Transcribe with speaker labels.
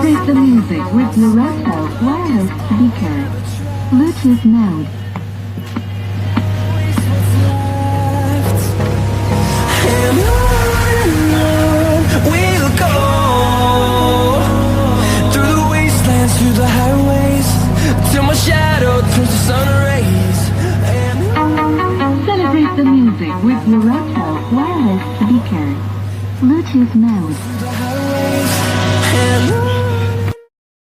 Speaker 1: Celebrate the music with your Redpulse wireless speaker. Bluetooth mode.
Speaker 2: And on we'll go, through the wastelands, through the highways, till my shadow turns to sun rays.
Speaker 1: Celebrate the music with your Redpulse wireless speaker. Bluetooth mode.
Speaker 2: And